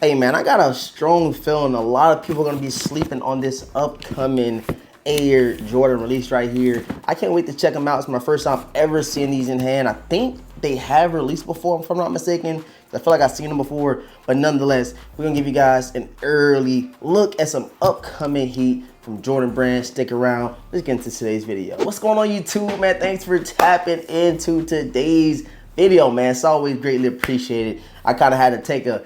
Hey man, I got a strong feeling a lot of people are gonna be sleeping on this upcoming Air Jordan release right here. I can't wait to check them out. It's my first time ever seeing these in hand. I think they have released before, if I'm not mistaken. I feel like I've seen them before, but nonetheless, we're gonna give you guys an early look at some upcoming heat from Jordan Brand. Stick around. Let's get into today's video. What's going on, YouTube, man? Thanks for tapping into today's video, man. It's always greatly appreciated. I kind of had to take a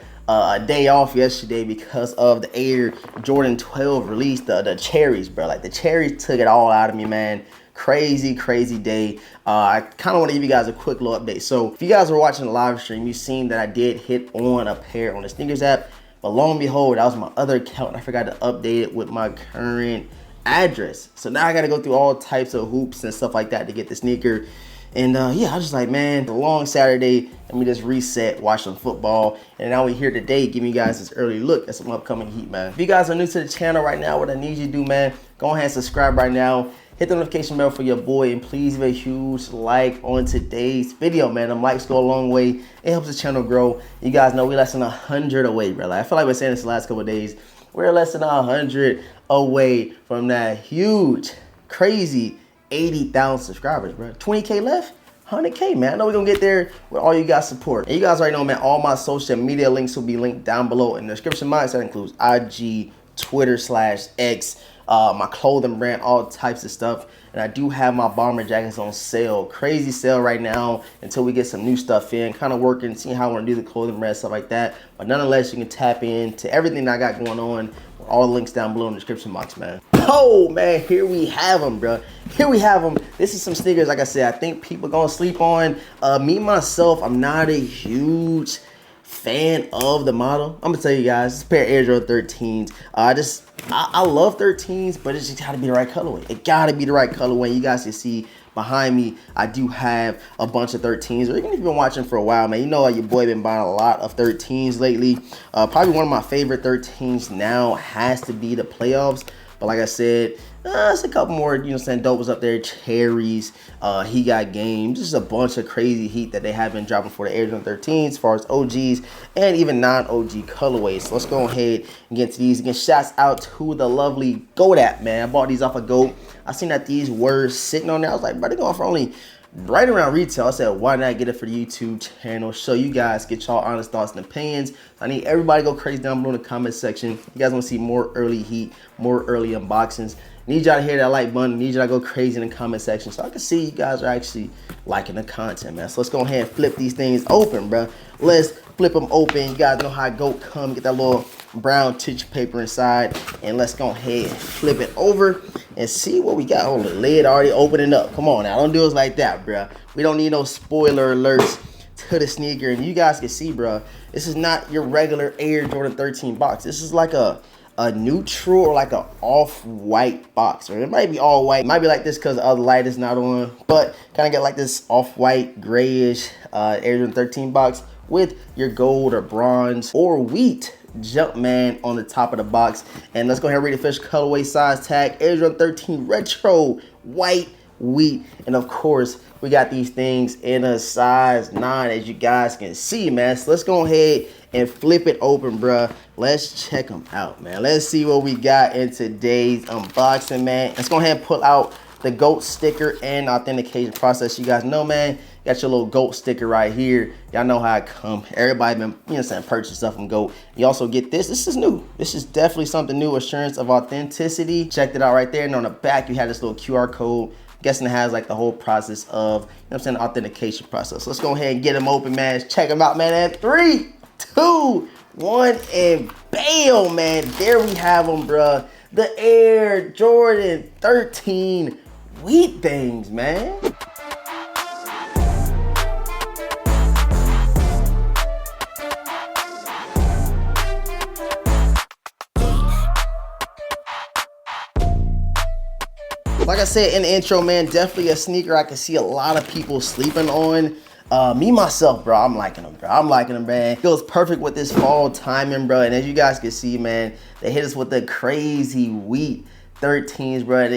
day off yesterday because of the Air Jordan 12 release, the cherries, bro. Like, the cherries took it all out of me, man. Crazy day. I kind of want to give you guys a quick little update. So if you guys were watching the live stream, you've seen that I did hit on a pair on the sneakers app, but lo and behold, that was my other account and I forgot to update it with my current address. So now I got to go through all types of hoops and stuff like that to get the sneaker. And yeah, I was just like, man, a long Saturday, let me just reset, watch some football. And now we're here today giving you guys this early look at some upcoming heat, man. If you guys are new to the channel right now, what I need you to do, man, go ahead and subscribe right now. Hit the notification bell for your boy, and please leave a huge like on today's video, man. Them likes go a long way. It helps the channel grow. You guys know we're less than 100 away, bro. Like, I feel like we're saying this the last couple of days. We're less than 100 away from that huge, crazy 80,000 subscribers, bro. 20K left, 100K, man. I know we're gonna get there with all you guys' support. And you guys already know, man, all my social media links will be linked down below in the description box. That includes IG, Twitter/X, my clothing brand, all types of stuff. And I do have my bomber jackets on sale. Crazy sale right now until we get some new stuff in. Kind of working, seeing how I want to do the clothing brand, stuff like that. But nonetheless, you can tap into everything that I got going on. All the links down below in the description box, man. Oh, man, here we have them, bro. Here we have them. This is some sneakers, like I said, I think people gonna sleep on. Me, myself, I'm not a huge fan of the model. I'm gonna tell you guys, this pair of Air Jordan 13s. I love 13s, but it's just gotta be the right colorway. It gotta be the right colorway. You guys can see behind me, I do have a bunch of 13s. Or even if you've been watching for a while, man, you know your boy been buying a lot of 13s lately. Probably one of my favorite 13s now has to be the playoffs. But like I said, it's a couple more, you know, saying dopes up there. Cherries, he got game. Just a bunch of crazy heat that they have been dropping for the Air Jordan 13s as far as OGs and even non-OG colorways. So let's go ahead and get to these. Again, shouts out to the lovely Goat app, man. I bought these off of Goat. I seen that these were sitting on there. I was like, bro, they're going for only right around retail. I said, why not get it for the YouTube channel? Show you guys, get y'all honest thoughts and opinions. I need everybody to go crazy down below in the comment section. You guys want to see more early heat, more early unboxings. Need y'all to hit that like button. Need y'all to go crazy in the comment section so I can see you guys are actually liking the content, man. So let's go ahead and flip these things open, bro. Let's flip them open. You guys know how Goat come. Get that little brown tissue paper inside, and let's go ahead and flip it over and see what we got. Oh, the lid already opening up. Come on now, don't do us like that, bro. We don't need no spoiler alerts to the sneaker. And you guys can see, bro, this is not your regular Air Jordan 13 box. This is like a neutral or like a off-white box, or it might be all white. It might be like this because the other light is not on, but kind of get like this off-white grayish Air Jordan 13 box with your gold or bronze or wheat Jumpman on the top of the box. And let's go ahead and read the official colorway size tag. Air Jordan 13 retro white wheat. And of course, we got these things in a size 9, as you guys can see, man. So let's go ahead and flip it open, bruh. Let's check them out, man. Let's see what we got in today's unboxing, man. Let's go ahead and pull out the Goat sticker and authentication process. You guys know, man, got your little Goat sticker right here. Y'all know how it come. Everybody been, you know, saying purchase stuff from Goat. You also get this. This is new. This is definitely something new. Assurance of authenticity. Checked it out right there. And on the back, you have this little QR code. Guessing it has like the whole process of, you know what I'm saying, authentication process. Let's go ahead and get them open, man. Let's check them out, man. At 3, 2, 1, and bam, man. There we have them, bruh. The Air Jordan 13 wheat things, man. Like I said in the intro, man, definitely a sneaker I can see a lot of people sleeping on. Me, myself, bro, I'm liking them, bro. I'm liking them, man. It goes perfect with this fall timing, bro. And as you guys can see, man, they hit us with the crazy wheat 13s, bro.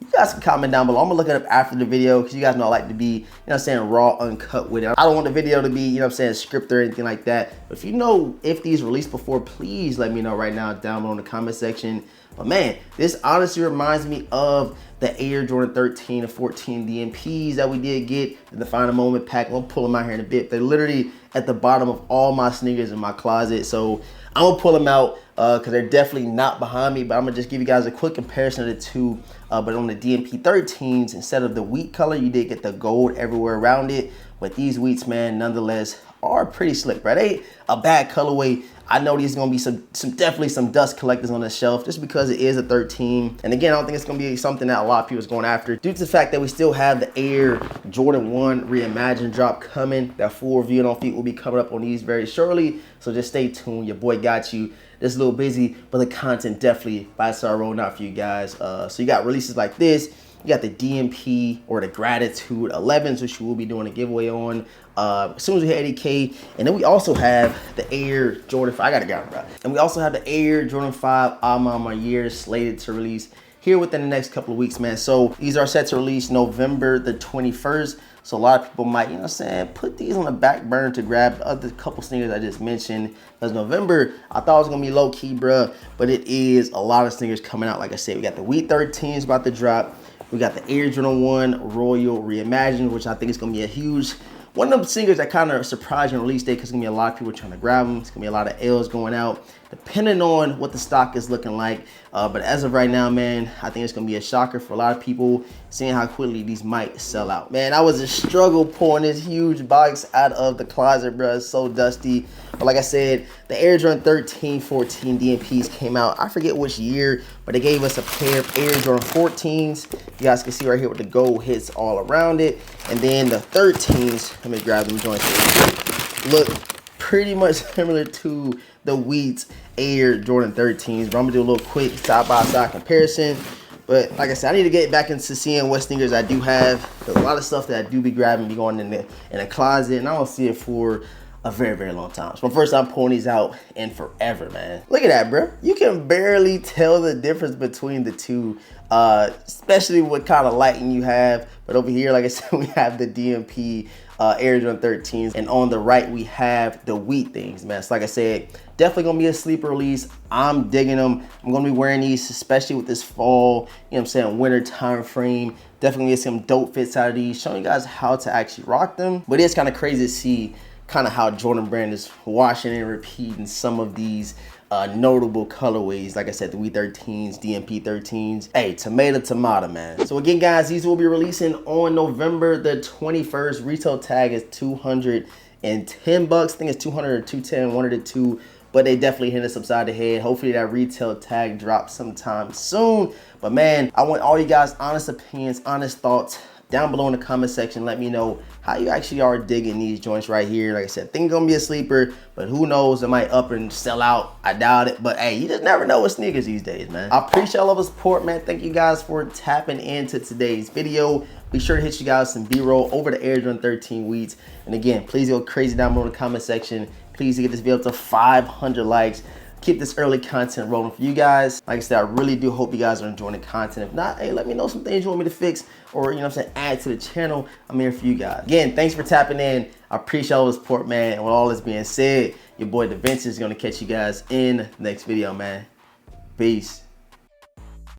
you guys can comment down below. I'm gonna look it up after the video because you guys know I like to be, you know what I'm saying, raw, uncut with it. I don't want the video to be, you know what I'm saying, scripted or anything like that. But if you know if these released before, please let me know right now down below in the comment section. But man, this honestly reminds me of the Air Jordan 13 and 14 DMPs that we did get in the final moment pack. I'm gonna pull them out here in a bit. They're literally at the bottom of all my sneakers in my closet. So I'm gonna pull them out because they're definitely not behind me, but I'm gonna just give you guys a quick comparison of the two. But on the DMP 13s, instead of the wheat color, you did get the gold everywhere around it. But these wheats, man, nonetheless, are pretty slick, right? They ain't a bad colorway. I know there's gonna be definitely some dust collectors on the shelf just because it is a 13. And again, I don't think it's gonna be something that a lot of people is going after due to the fact that we still have the Air Jordan 1 Reimagined drop coming. That full review on feet will be coming up on these very shortly. So just stay tuned. Your boy got you. Just a little busy, but the content definitely about to start rolling out for you guys. So you got releases like this. You got the DMP or the Gratitude 11s, which we will be doing a giveaway on as soon as we hit 80K. And then we also have the Air Jordan 5. I gotta get it, bro. And we also have the Air Jordan 5 Alma year slated to release here within the next couple of weeks, man. So these are set to release November the 21st. So a lot of people might, you know what I'm saying, put these on the back burner to grab the other couple sneakers I just mentioned. Because November, I thought it was going to be low key, bruh. But it is a lot of sneakers coming out. Like I said, we got the Wheat 13s about to drop. We got the Air Jordan 1 Royal Reimagined, which I think is going to be a huge, one of them sneakers that kind of surprised in release date because it's going to be a lot of people trying to grab them. It's going to be a lot of L's going out, depending on what the stock is looking like. But as of right now, man, I think it's going to be a shocker for a lot of people, seeing how quickly these might sell out. Man, I was a struggle pulling this huge box out of the closet, bro. It's so dusty. But like I said, the Air Jordan 13, 14 DMPs came out. I forget which year, but they gave us a pair of Air Jordan 14s. You guys can see right here with the gold hits all around it. And then the 13s, let me grab them joints. Look pretty much similar to the Wheats Air Jordan 13s. But I'm gonna do a little quick side-by-side comparison. But like I said, I need to get back into seeing what sneakers I do have. There's a lot of stuff that I do be grabbing, be going in the closet, and I don't see it for a very, very long time. So first I'm pulling these out in forever, man. Look at that, bro. You can barely tell the difference between the two, especially what kind of lighting you have. But over here, like I said, we have the DMP Air Jordan 13s, and on the right we have the wheat things, man. So like I said, definitely gonna be a sleeper release. I'm digging them. I'm gonna be wearing these, especially with this fall, you know what I'm saying, winter time frame. Definitely get some dope fits out of these, showing you guys how to actually rock them. But it's kind of crazy to see kind of how Jordan Brand is washing and repeating some of these notable colorways. Like I said, the Wheat 13s, DMP 13s. Hey, tomato, man. So again, guys, these will be releasing on November the 21st. Retail tag is $210. I think it's 200 or 210, one of the two. But they definitely hit us upside the head. Hopefully that retail tag drops sometime soon. But man, I want all you guys' honest opinions, honest thoughts down below in the comment section. Let me know how you actually are digging these joints right here. Like I said, think it's gonna be a sleeper, but who knows, it might up and sell out. I doubt it, but hey, you just never know with sneakers these days, man. I appreciate all of the support, man. Thank you guys for tapping into today's video. Be sure to hit you guys some B-roll over the Air Jordan 13 Wheats. And again, please go crazy down below in the comment section. Please get this video to 500 likes. Keep this early content rolling for you guys. Like I said, I really do hope you guys are enjoying the content. If not, hey, let me know some things you want me to fix or, you know what I'm saying, add to the channel. I'm here for you guys. Again, thanks for tapping in. I appreciate all the support, man. And with all this being said, your boy Da Vinci is going to catch you guys in the next video, man. Peace.